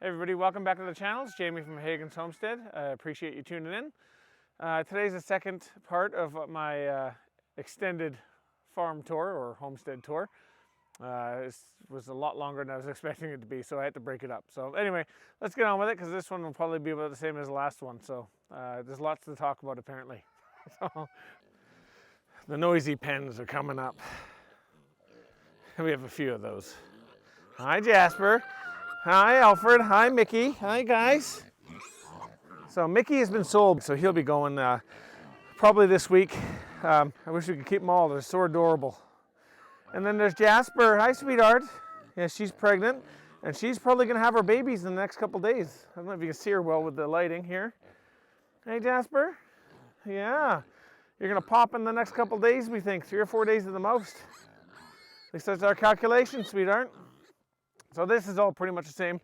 Hey everybody, welcome back to the channel. It's Jamie from Hagons Homestead. I appreciate you tuning in. Today's the second part of my extended farm tour or homestead tour. It was a lot longer than I was expecting it to be, so I had to break it up. So anyway, let's get on with it because this one will probably be about the same as the last one. So there's lots to talk about apparently. So, the noisy pens are coming up. We have a few of those. Hi Jasper. Hi Alfred, hi Mickey, hi guys. So Mickey has been sold, so he'll be going probably this week. I wish we could keep them all, they're so adorable. And then there's Jasper, hi sweetheart. Yeah, she's pregnant, and she's probably gonna have her babies in the next couple days. I don't know if you can see her well with the lighting here. Hey Jasper, yeah. You're gonna pop in the next couple days, we think, 3 or 4 days at the most. At least that's our calculation, sweetheart. So this is all pretty much the same.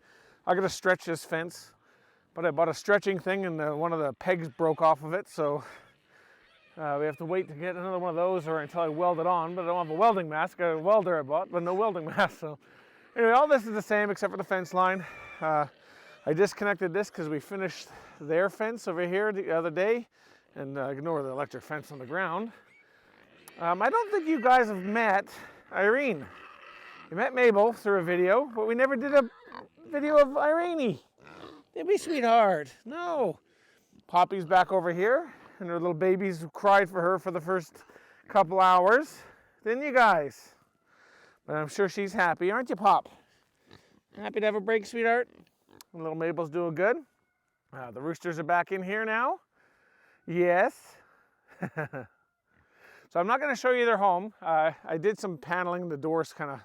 I gotta stretch this fence, but I bought a stretching thing and one of the pegs broke off of it, so we have to wait to get another one of those or until I weld it on, but I don't have a welding mask. I got a welder I bought, but no welding mask. So anyway, all this is the same except for the fence line. I disconnected this because we finished their fence over here the other day, and ignore the electric fence on the ground. I don't think you guys have met Irene. We met Mabel through a video, but we never did a video of Irene. Did we, sweetheart? No. Poppy's back over here, and her little babies cried for her for the first couple hours. Didn't you guys? But I'm sure she's happy, aren't you, Pop? Happy to have a break, sweetheart? And little Mabel's doing good. The roosters are back in here now. Yes. So I'm not going to show you their home. I did some paneling. The door's kind of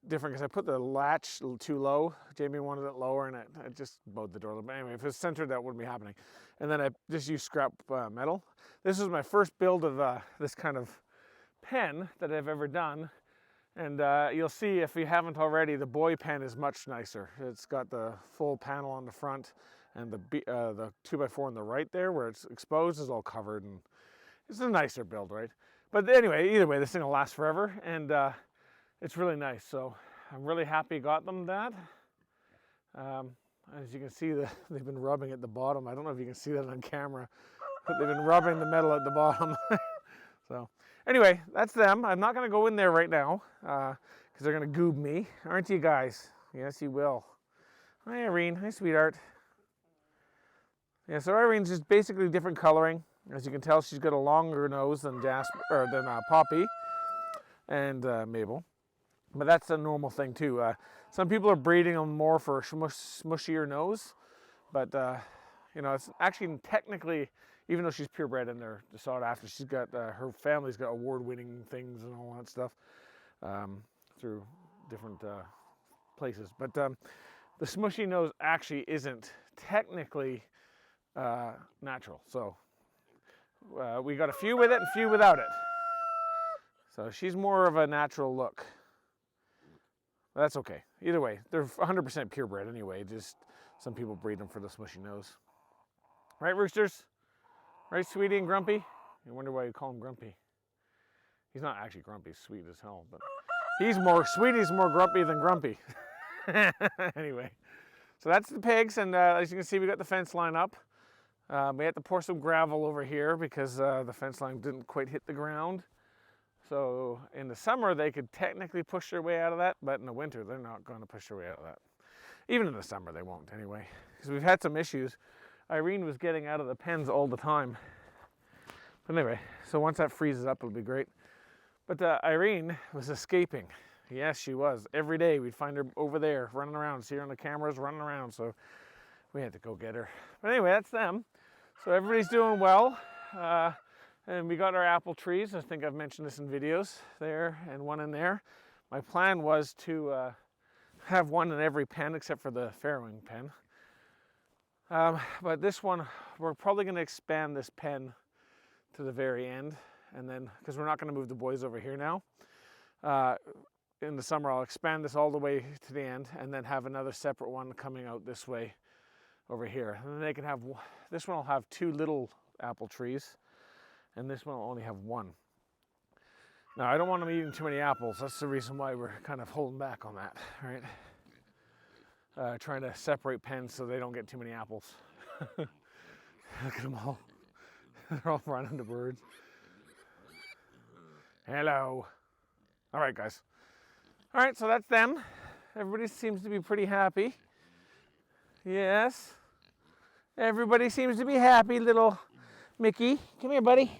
different because I put the latch a little too low. Jamie wanted it lower, and I just bowed the door a little bit. Anyway, if it was centered, that wouldn't be happening. And then I just used scrap metal. This was my first build of this kind of pen that I've ever done. And you'll see, if you haven't already, the boy pen is much nicer. It's got the full panel on the front, and the 2x4 on the right there where it's exposed is all covered, and it's a nicer build, right? But anyway, either way, this thing will last forever, and it's really nice. So I'm really happy I got them that. As you can see, they've been rubbing at the bottom. I don't know if you can see that on camera, but they've been rubbing the metal at the bottom. So anyway, that's them. I'm not going to go in there right now because they're going to goob me. Aren't you guys? Yes, you will. Hi, Irene. Hi, sweetheart. Yeah, so Irene's just basically different coloring. As you can tell, she's got a longer nose than Poppy and Mabel. But that's a normal thing too. Some people are breeding them more for a smushier nose, but you know, it's actually technically, even though she's purebred and they're sought after, she's got her family's got award-winning things and all that stuff through different places. But the smushy nose actually isn't technically natural. So we got a few with it and a few without it. So she's more of a natural look. That's okay. Either way, they're 100% purebred anyway. Just some people breed them for the smushy nose. Right, roosters? Right, Sweetie and Grumpy? You wonder why you call him Grumpy. He's not actually grumpy. He's sweet as hell, but Sweetie's more grumpy than Grumpy. Anyway, so that's the pigs, and as you can see, we got the fence line up. We had to pour some gravel over here because the fence line didn't quite hit the ground. So in the summer, they could technically push their way out of that, but in the winter, they're not going to push their way out of that. Even in the summer, they won't anyway, because we've had some issues. Irene was getting out of the pens all the time. But anyway, so once that freezes up, it'll be great. But Irene was escaping. Yes, she was. Every day, we'd find her over there, running around, see her on the cameras, running around, so we had to go get her. But anyway, that's them. So everybody's doing well. And we got our apple trees. I think I've mentioned this in videos there and one in there. My plan was to have one in every pen except for the farrowing pen. But this one, we're probably going to expand this pen to the very end. And then, because we're not going to move the boys over here now. In the summer, I'll expand this all the way to the end and then have another separate one coming out this way over here. And then they can have, this one will have 2 little apple trees. And this one will only have 1. Now, I don't want them eating too many apples. That's the reason why we're kind of holding back on that, right? trying to separate pens so they don't get too many apples. Look at them all. They're all running to birds. Hello. All right, guys. All right, so that's them. Everybody seems to be pretty happy. Yes. Everybody seems to be happy, little Mickey. Come here, buddy.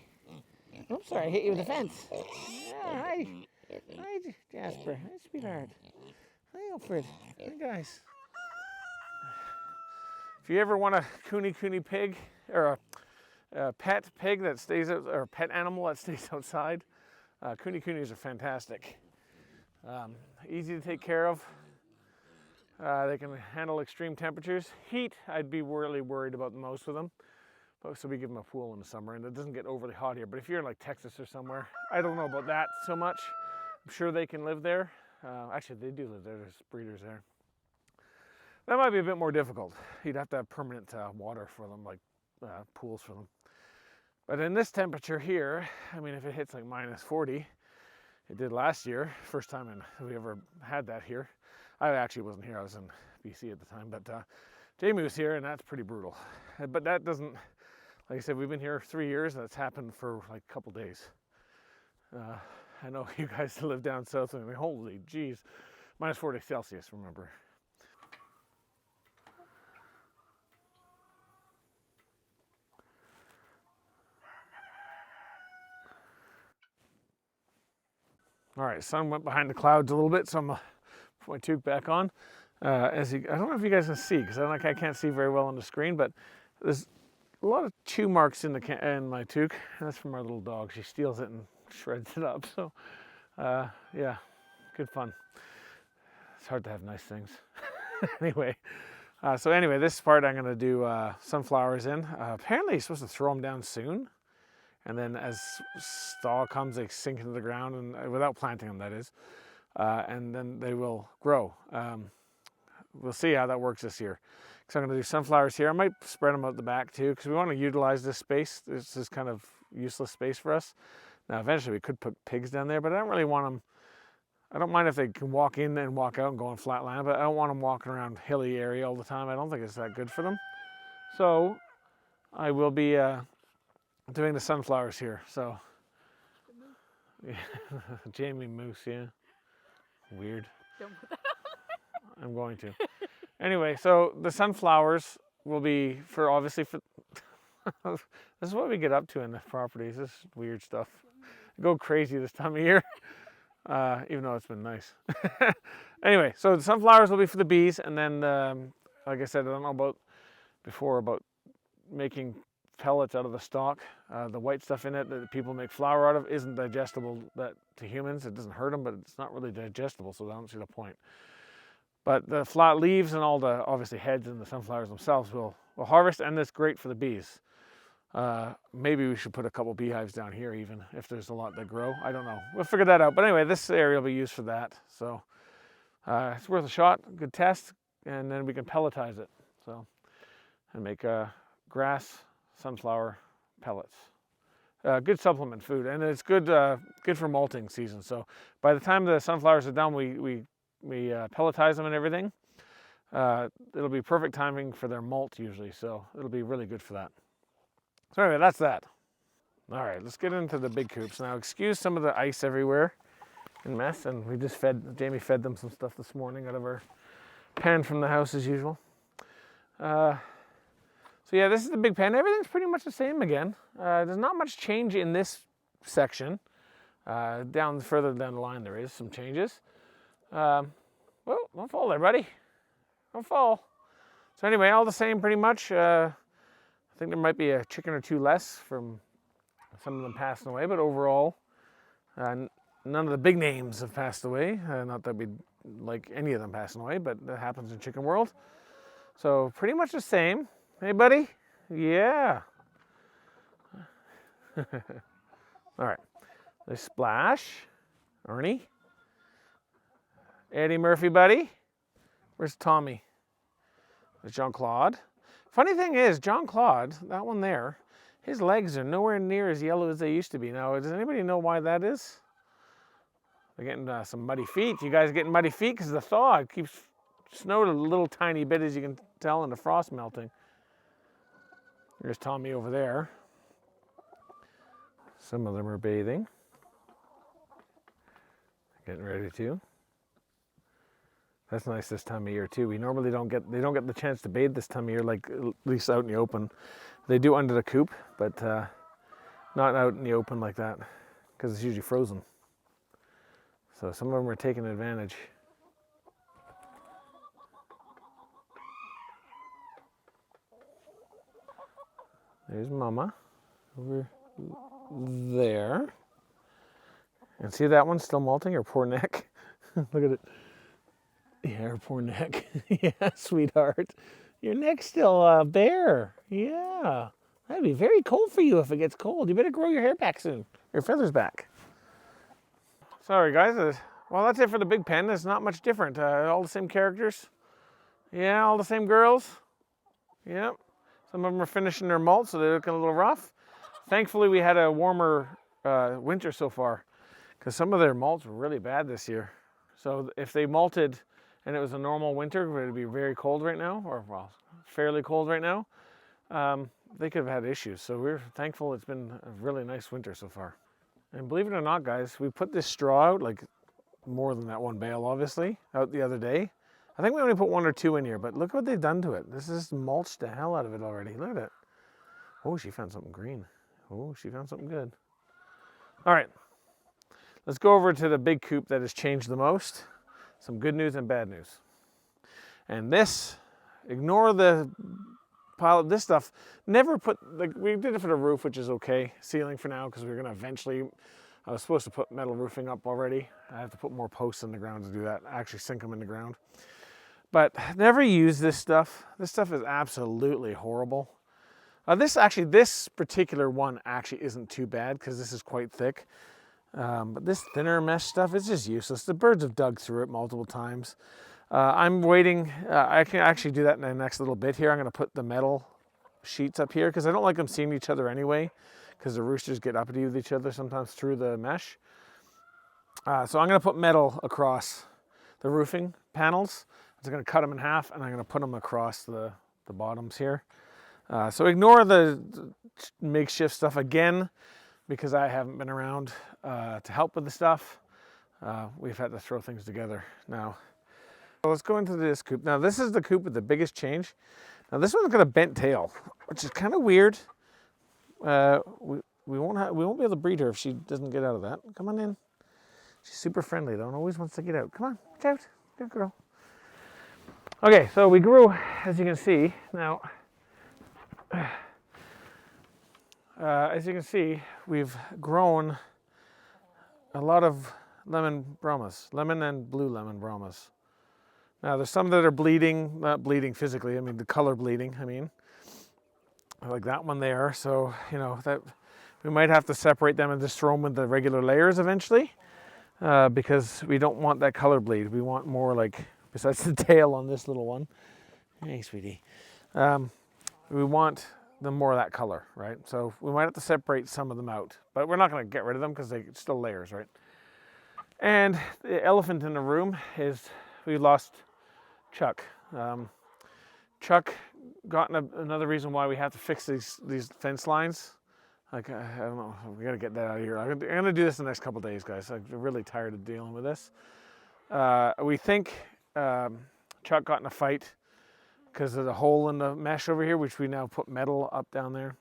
Oops, sorry, I hit you with the fence. Yeah, hi. Hi, Jasper. Hi, sweetheart. Hi, Alfred. Hi, guys. If you ever want a coony pig, or a pet pig that stays out, or a pet animal that stays outside, coonies are fantastic. Easy to take care of. They can handle extreme temperatures. Heat, I'd be really worried about the most with them. So we give them a pool in the summer, and it doesn't get overly hot here. But if you're in like Texas or somewhere, I don't know about that so much. I'm sure they can live there. Actually, they do live there. There's breeders there. That might be a bit more difficult. You'd have to have permanent water for them, like pools for them. But in this temperature here, I mean, if it hits like minus 40, it did last year, first time we ever had that here. I actually wasn't here, I was in BC at the time, but Jamie was here, and that's pretty brutal. But that doesn't, like I said, we've been here 3 years, and that's happened for like a couple days. I know you guys live down south, and holy geez, minus 40 Celsius, remember. All right, sun went behind the clouds a little bit, so I'm put my toque back on. I don't know if you guys can see, because I can't see very well on the screen, but there's a lot of chew marks in my toque. That's from our little dog. She steals it and shreds it up. So, yeah, good fun. It's hard to have nice things. Anyway, this part I'm going to do sunflowers in. Apparently, you're supposed to throw them down soon. And then as thaw comes, they sink into the ground, and without planting them, that is. And then they will grow. We'll see how that works this year. So I'm going to do sunflowers here. I might spread them out the back too, because we want to utilize this space. This is kind of useless space for us. Now, eventually we could put pigs down there, but I don't really want them. I don't mind if they can walk in and walk out and go on flat land, but I don't want them walking around hilly area all the time. I don't think it's that good for them. So I will be doing the sunflowers here. So yeah. Jamie Moose, yeah. Weird. Don't put that on. I'm going to. Anyway, so the sunflowers will be obviously for this is what we get up to in the properties. This is weird stuff. I go crazy this time of year. Even though it's been nice. Anyway, so the sunflowers will be for the bees, and then like I said, I don't know about making pellets out of the stalk. The white stuff in it that people make flour out of isn't digestible to humans. It doesn't hurt them, but it's not really digestible, so I don't see the point. But the flat leaves and all the obviously heads and the sunflowers themselves will harvest, and it's great for the bees. Maybe we should put a couple beehives down here even if there's a lot that grow. I don't know. We'll figure that out. But anyway, this area will be used for that. So it's worth a shot, good test, and then we can pelletize it. So and make grass sunflower pellets. Good supplement food, and it's good for molting season. So by the time the sunflowers are done, we pelletize them and everything. It'll be perfect timing for their molt usually, so it'll be really good for that. So anyway, that's that. All right, let's get into the big coops. Now, excuse some of the ice everywhere and mess, and Jamie fed them some stuff this morning out of our pen from the house as usual. So yeah, this is the big pen. Everything's pretty much the same again. There's not much change in this section. Further down the line there is some changes. Well, don't fall there, buddy. Don't fall. So anyway, all the same pretty much. I think there might be a chicken or two less from some of them passing away, but overall, none of the big names have passed away. Not that we'd like any of them passing away, but that happens in chicken world. So pretty much the same. Hey, buddy? Yeah. All right. There's Splash. Ernie. Eddie Murphy, buddy. Where's Tommy? There's John Claude. Funny thing is, John Claude, that one there, his legs are nowhere near as yellow as they used to be. Now, does anybody know why that is? They're getting some muddy feet. You guys getting muddy feet because the thaw keeps snowed a little tiny bit, as you can tell, and the frost melting. There's Tommy over there. Some of them are bathing. Getting ready to. That's nice this time of year too. We normally they don't get the chance to bathe this time of year, like at least out in the open. They do under the coop, but not out in the open like that, because it's usually frozen. So some of them are taking advantage. There's Mama over there. And see that one still molting? Her poor neck. Look at it. Yeah, her poor neck. Yeah, sweetheart. Your neck's still bare. Yeah. That'd be very cold for you if it gets cold. You better grow your hair back soon. Your feathers back. Sorry, guys. Well, that's it for the big pen. It's not much different. All the same characters. Yeah, all the same girls. Yep. Some of them are finishing their molt, so they're looking a little rough. Thankfully, we had a warmer winter so far, because some of their malts were really bad this year. So if they malted and it was a normal winter, it would be very cold right now, or well, fairly cold right now, they could have had issues. So we're thankful it's been a really nice winter so far. And believe it or not, guys, we put this straw out, like more than that one bale, obviously, out the other day. I think we only put 1 or 2 in here, but look what they've done to it. This has mulched the hell out of it already. Look at it. Oh, she found something green. Oh, she found something good. All right, let's go over to the big coop that has changed the most. Some good news and bad news. And this, ignore the pile of this stuff. Never put, like we did it for the roof, which is okay. Ceiling for now, because we're gonna eventually, I was supposed to put metal roofing up already. I have to put more posts in the ground to do that, actually sink them in the ground. But never use this stuff. This stuff is absolutely horrible. This particular one actually isn't too bad because this is quite thick. But this thinner mesh stuff is just useless. The birds have dug through it multiple times. I'm waiting. I can actually do that in the next little bit here. I'm going to put the metal sheets up here because I don't like them seeing each other anyway, because the roosters get uppity with each other sometimes through the mesh. So I'm going to put metal across the roofing panels. I'm going to cut them in half, and I'm going to put them across the bottoms here. So ignore the makeshift stuff again, because I haven't been around to help with the stuff. We've had to throw things together now. So let's go into this coop. Now this is the coop with the biggest change. Now this one's got a bent tail, which is kind of weird. We won't be able to breed her if she doesn't get out of that. Come on in. She's super friendly though and always wants to get out. Come on, get out. Good girl. Okay, so we grew, as you can see. Now, as you can see, we've grown a lot of lemon bromas, lemon and blue lemon bromas. Now, there's some that are bleeding, not bleeding physically, I mean the color bleeding, like that one there. So, you know, that we might have to separate them and just throw them with the regular layers eventually, because we don't want that color bleed. We want more like, besides the tail on this little one. Hey, sweetie. We want them more of that color, right? So we might have to separate some of them out, but we're not going to get rid of them because they're still layers, right? And the elephant in the room is we lost Chuck. Chuck got another reason why we have to fix these fence lines. Like, I don't know, we got to get that out of here. I'm going to do this in the next couple of days, guys. I'm really tired of dealing with this. We think Chuck got in a fight because of the hole in the mesh over here, which we now put metal up down there.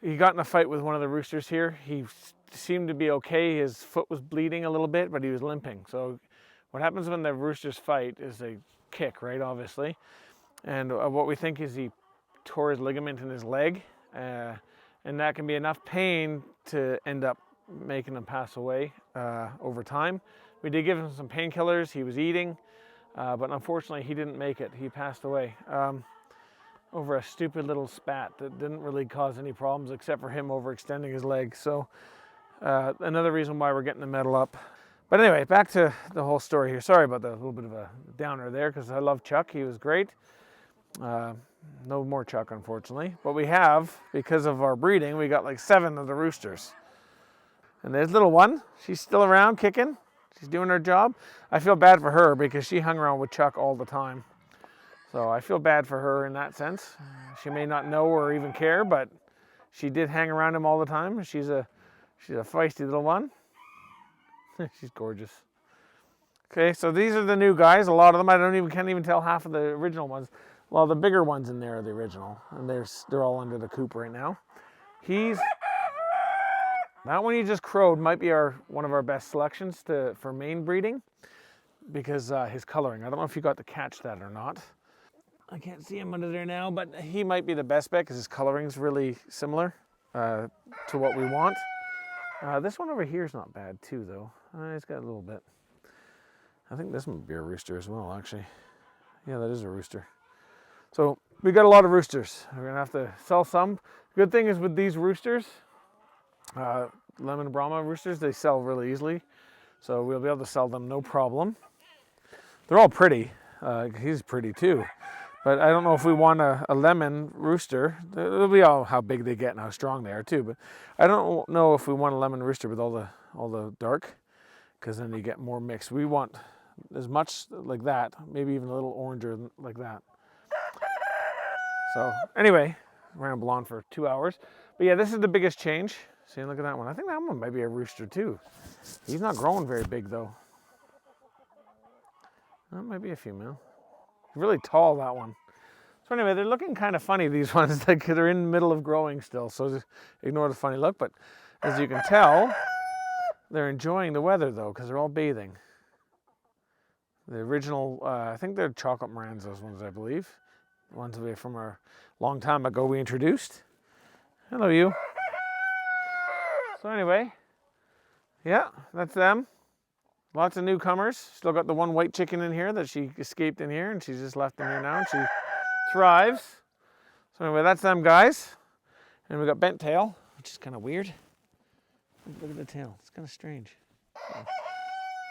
He got in a fight with one of the roosters here. He seemed to be okay. His foot was bleeding a little bit, but he was limping. So what happens when the roosters fight is they kick, right, obviously. And what we think is he tore his ligament in his leg, and that can be enough pain to end up making him pass away over time. We did give him some painkillers. He was eating. But unfortunately, he didn't make it. He passed away over a stupid little spat that didn't really cause any problems except for him overextending his leg. So another reason why we're getting the metal up. But anyway, back to the whole story here. Sorry about the little bit of a downer there, because I love Chuck. He was great. No more Chuck, unfortunately. But we have, because of our breeding, we got like 7 of the roosters. And there's little one. She's still around kicking. She's doing her job. I feel bad for her because she hung around with Chuck all the time. So I feel bad for her in that sense. She may not know or even care, but she did hang around him all the time. She's a feisty little one. She's gorgeous. Okay, so these are the new guys. A lot of them, can't even tell half of the original ones. Well, the bigger ones in there are the original, and they're all under the coop right now. That one you just crowed might be one of our best selections for main breeding because his coloring. I don't know if you got to catch that or not. I can't see him under there now, but he might be the best bet because his coloring's really similar to what we want. This one over here is not bad too, though. He's got a little bit. I think this might be a rooster as well, actually. Yeah, that is a rooster. So we got a lot of roosters. We're gonna have to sell some. Good thing is with these roosters, lemon Brahma roosters, they sell really easily. So we'll be able to sell them no problem. They're all pretty. He's pretty too. But I don't know if we want a lemon rooster. It'll be all how big they get and how strong they are too. But I don't know if we want a lemon rooster with all the dark, because then you get more mixed. We want as much like that, maybe even a little oranger like that. So anyway, ramble on for 2 hours. But yeah, this is the biggest change. See, look at that one. I think that one might be a rooster too. He's not growing very big though. That might be a female. Really tall, that one. So anyway, they're looking kind of funny, these ones. Like they're in the middle of growing still, so just ignore the funny look. But as you can tell, they're enjoying the weather though, because they're all bathing. The original, I think they're chocolate Morans, those ones, I believe. The ones from a long time ago we introduced. Hello, you. So anyway, yeah, that's them. Lots of newcomers. Still got the one white chicken in here that she escaped in here, and she's just left in here now, and she thrives. So anyway, that's them guys. And we got bent tail, which is kind of weird. Look at the tail. It's kind of strange. So,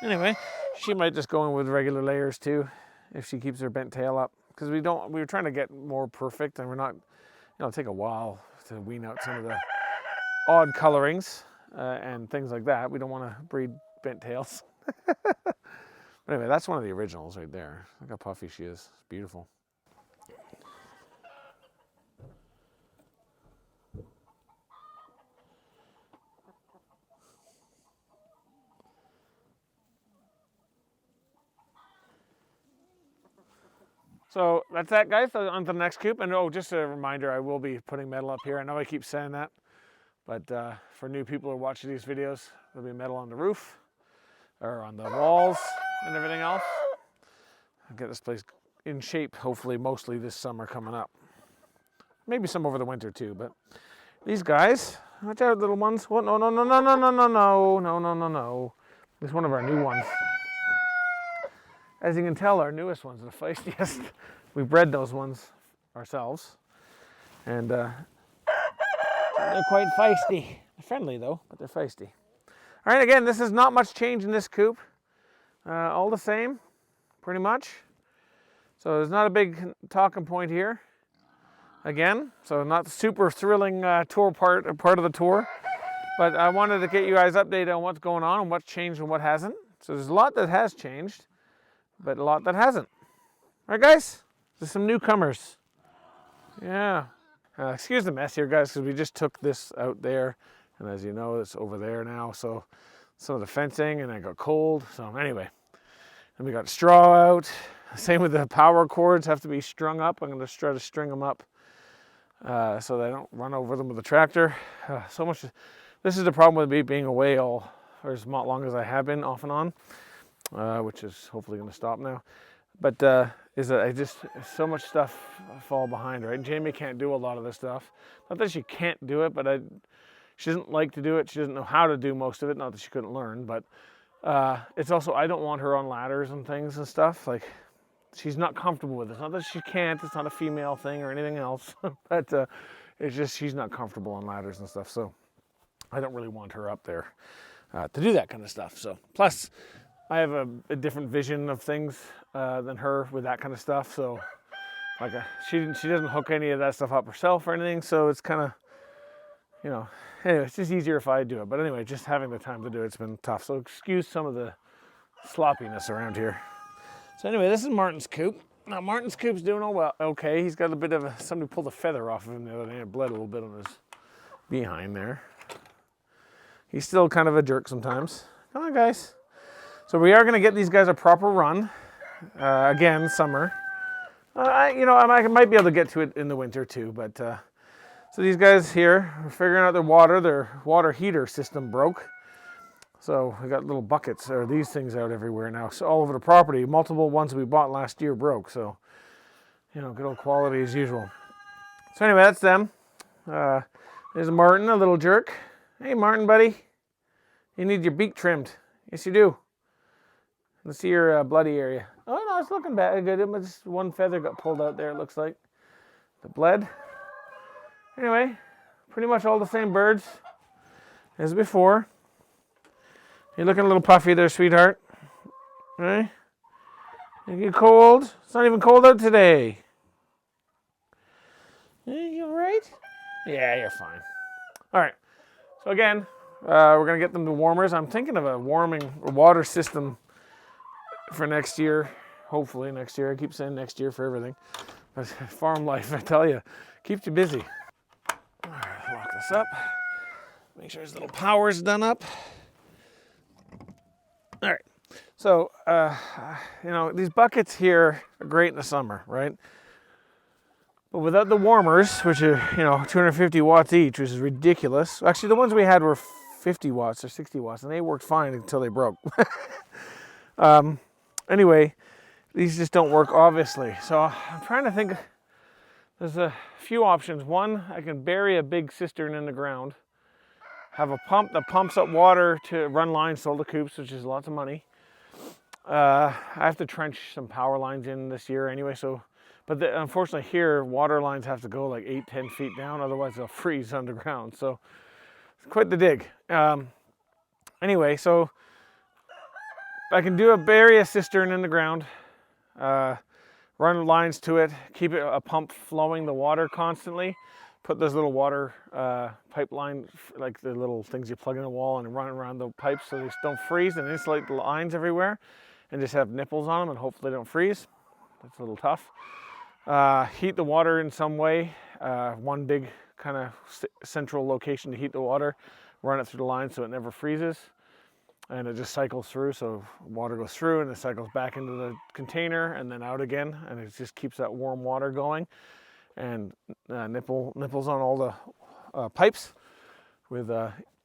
anyway, she might just go in with regular layers too, if she keeps her bent tail up. Because we were trying to get more perfect, and we're not, it'll take a while to wean out some of the odd colorings and things like that. We don't want to breed bent tails. But anyway, that's one of the originals right there. Look how puffy she is. It's beautiful. So that's that, guys. So on to the next coop. And just a reminder, I will be putting metal up here. I know I keep saying that, but for new people who are watching these videos, there'll be metal on the roof or on the walls and everything else. I'll get this place in shape, hopefully, mostly this summer coming up. Maybe some over the winter too, but these guys, watch out, little ones. What? No, no, no, no, no, no, no, no, no, no, no, no. This is one of our new ones. As you can tell, our newest ones are the feistiest. We bred those ones ourselves, and they're quite feisty. They're friendly though, but they're feisty. All right, again, this is not much change in this coop. All the same, pretty much. So there's not a big talking point here. Again, so not super thrilling tour part of the tour, but I wanted to get you guys updated on what's going on and what's changed and what hasn't. So there's a lot that has changed, but a lot that hasn't. All right, guys, there's some newcomers. Yeah. Excuse the mess here, guys, because we just took this out there, and as you know, it's over there now. So some of the fencing, and it got cold. So anyway, and we got straw out. Same with the power cords, have to be strung up. I'm going to try to string them up so they don't run over them with the tractor. So much. This is the problem with me being away for as long as I have been, off and on, which is hopefully going to stop now. But is that I just so much stuff fall behind, right? Jamie can't do a lot of this stuff. Not that she can't do it, but she doesn't like to do it. She doesn't know how to do most of it. Not that she couldn't learn, but it's also I don't want her on ladders and things and stuff. Like she's not comfortable with it. It's not that she can't. It's not a female thing or anything else, but it's just she's not comfortable on ladders and stuff. So I don't really want her up there to do that kind of stuff. So plus, I have a different vision of things than her with that kind of stuff. So like she doesn't hook any of that stuff up herself or anything. So it's kind of, you know, anyway, it's just easier if I do it. But anyway, just having the time to do it's been tough. So excuse some of the sloppiness around here. So anyway, this is Martin's coop. Now Martin's coop's doing all well. Okay, he's got a bit of somebody pulled a feather off of him the other day and bled a little bit on his behind there. He's still kind of a jerk sometimes. Come on, guys. So we are going to get these guys a proper run. Again, summer. I might be able to get to it in the winter too, but so these guys here are figuring out their water heater system broke. So we got little buckets or these things out everywhere now. So all over the property, multiple ones we bought last year broke. So, good old quality as usual. So anyway, that's them. There's Martin, a little jerk. Hey, Martin, buddy. You need your beak trimmed. Yes, you do. Let's see your bloody area. Oh, no, it's looking bad. Good. Just one feather got pulled out there, it looks like. The bled. Anyway, pretty much all the same birds as before. You're looking a little puffy there, sweetheart. Right? You cold? It's not even cold out today. You all right? Yeah, you're fine. All right. So again, we're going to get them the warmers. I'm thinking of a water system for next year. Hopefully next year. I keep saying next year for everything. But farm life, I tell you, keeps you busy. All right, lock this up. Make sure his little power's done up. All right, so, these buckets here are great in the summer, right? But without the warmers, which are, 250 watts each, which is ridiculous. Actually, the ones we had were 50 watts or 60 watts, and they worked fine until they broke. Anyway, these just don't work, obviously. So I'm trying to think, there's a few options. One, I can bury a big cistern in the ground. Have a pump that pumps up water to run lines to all the coops, which is lots of money. I have to trench some power lines in this year anyway, but unfortunately here, water lines have to go like 8-10 feet down, otherwise they'll freeze underground. So it's quite the dig. Anyway, so I can bury a cistern in the ground, run lines to it, keep a pump flowing the water constantly. Put those little water pipeline, like the little things you plug in the wall and run around the pipes so they don't freeze, and insulate the lines everywhere and just have nipples on them and hopefully they don't freeze. That's a little tough. Heat the water in some way. One big kind of central location to heat the water. Run it through the line so it never freezes. And it just cycles through, so water goes through and it cycles back into the container and then out again, and it just keeps that warm water going. And nipples on all the pipes with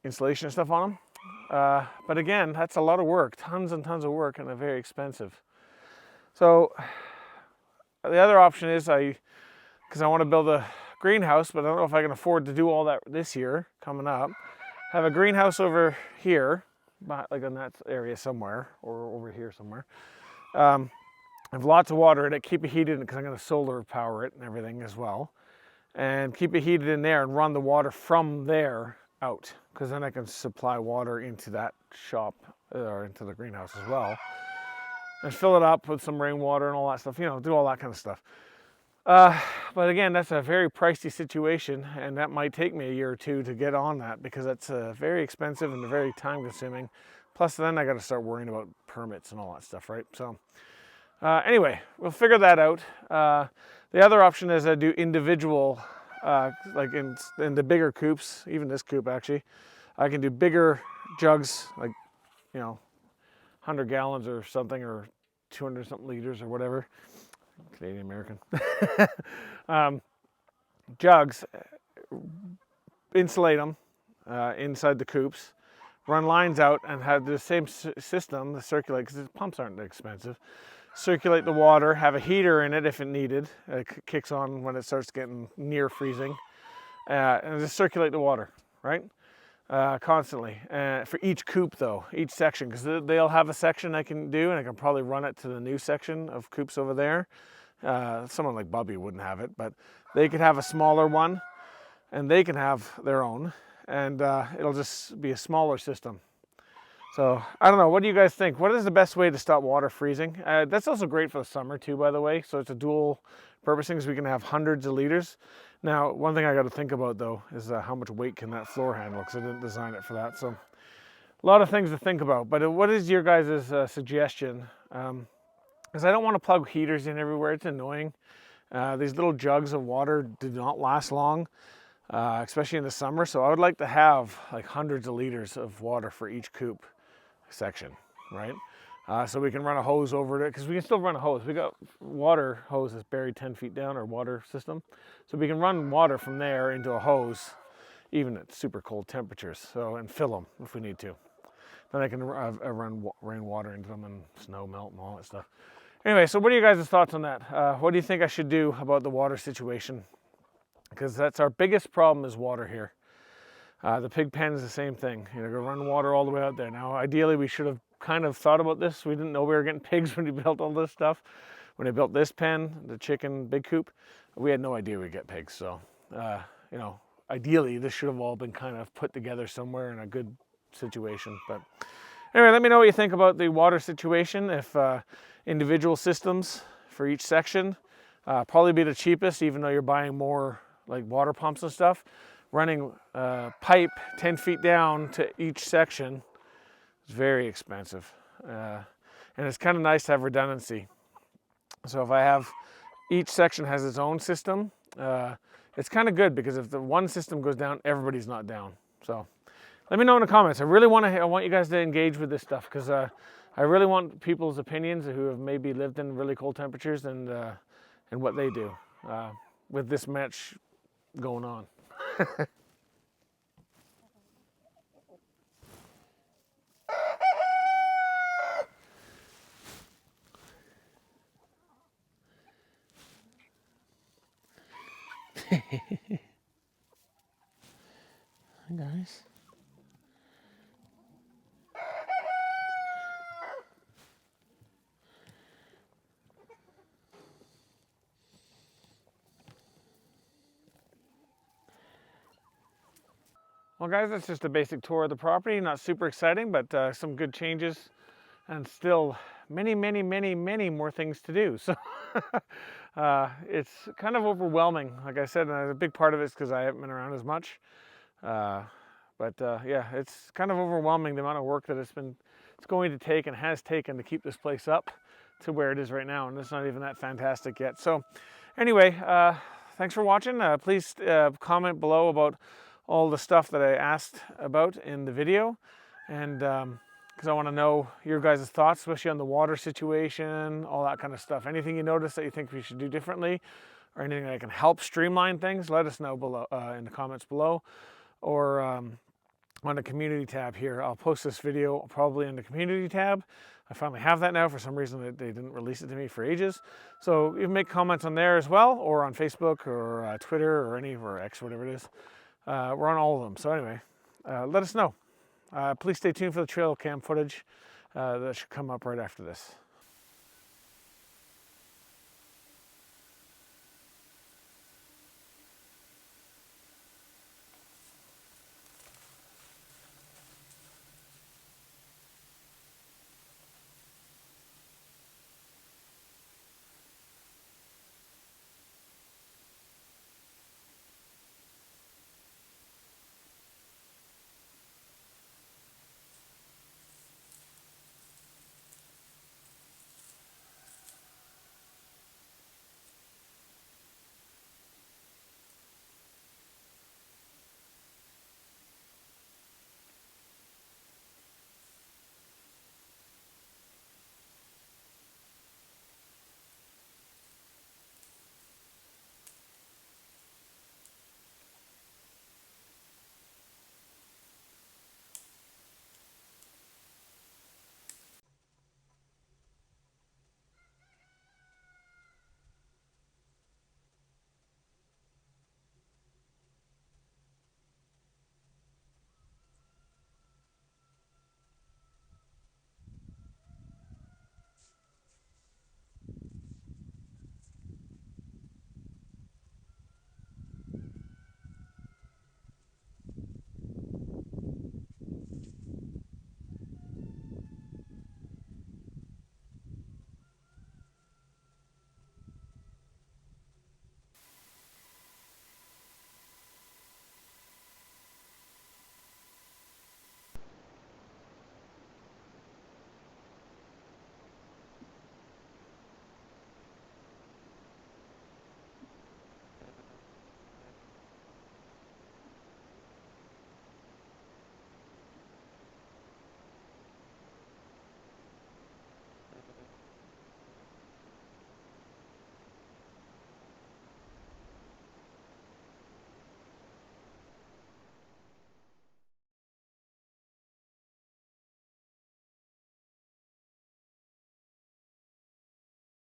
insulation and stuff on them. But again, that's a lot of work, tons and tons of work, and they're very expensive. So the other option is because I want to build a greenhouse, but I don't know if I can afford to do all that this year coming up. Have a greenhouse over here, like in that area somewhere, or over here somewhere. I have lots of water in it, keep it heated because I'm going to solar power it and everything as well. And keep it heated in there and run the water from there out, because then I can supply water into that shop or into the greenhouse as well. And fill it up with some rainwater and all that stuff, do all that kind of stuff. But again, that's a very pricey situation, and that might take me a year or two to get on that because that's very expensive and very time consuming. Plus then I got to start worrying about permits and all that stuff, right? So anyway, we'll figure that out. The other option is I do individual, like in the bigger coops, even this coop actually, I can do bigger jugs, like, 100 gallons or something, or 200 something liters or whatever. Canadian American. Jugs, insulate them inside the coops, run lines out and have the same system to circulate, because the pumps aren't expensive. Circulate the water, have a heater in it if it needed. It kicks on when it starts getting near freezing. And just circulate the water, right? Constantly. For each coop though, each section, because they'll have a section I can do, and I can probably run it to the new section of coops over there. Someone like Bubby wouldn't have it, but they could have a smaller one, and they can have their own, and it'll just be a smaller system. So I don't know, what do you guys think? What is the best way to stop water freezing? That's also great for the summer too, by the way. So it's a dual purpose thing, because we can have hundreds of liters. Now, one thing I got to think about though is how much weight can that floor handle, because I didn't design it for that. So a lot of things to think about. But what is your guys' suggestion? Because I don't want to plug heaters in everywhere. It's annoying. These little jugs of water do not last long, especially in the summer. So I would like to have like hundreds of liters of water for each coop section, right? So we can run a hose over it, because we can still run a hose. We got water hose that's buried 10 feet down, our water system. So we can run water from there into a hose, even at super cold temperatures, so, and fill them if we need to. Then I can run rainwater into them and snow melt and all that stuff. Anyway, so what are you guys' thoughts on that? What do you think I should do about the water situation? Because that's our biggest problem, is water here. The pig pen is the same thing. You know, go run water all the way out there. Now, ideally, we should have kind of thought about this. We didn't know we were getting pigs when we built all this stuff. When I built this pen, the chicken big coop, we had no idea we'd get pigs. So, you know, ideally, this should have all been kind of put together somewhere in a good situation. But anyway, let me know what you think about the water situation. If individual systems for each section, probably be the cheapest, even though you're buying more like water pumps and stuff. Running pipe 10 feet down to each section is very expensive. And it's kind of nice to have redundancy. So if I have, each section has its own system, it's kind of good, because if the one system goes down, everybody's not down. So let me know in the comments. I want you guys to engage with this stuff, because I really want people's opinions who have maybe lived in really cold temperatures and what they do with this much going on. Hi guys. Well guys, that's just a basic tour of the property. Not super exciting, but some good changes, and still many more things to do. So it's kind of overwhelming. Like I said, and a big part of it is because I haven't been around as much. Yeah, it's kind of overwhelming, the amount of work that it's going to take and has taken to keep this place up to where it is right now, and it's not even that fantastic yet. So anyway, thanks for watching. Please comment below about all the stuff that I asked about in the video, and because I want to know your guys' thoughts, especially on the water situation, all that kind of stuff. Anything you notice that you think we should do differently, or anything that can help streamline things, let us know below in the comments below, or on the community tab here. I'll post this video probably in the community tab. I finally have that now. For some reason they didn't release it to me for ages. So you can make comments on there as well, or on Facebook, or Twitter, or X, whatever it is. We're on all of them. So anyway, let us know. Please stay tuned for the trail cam footage that should come up right after this.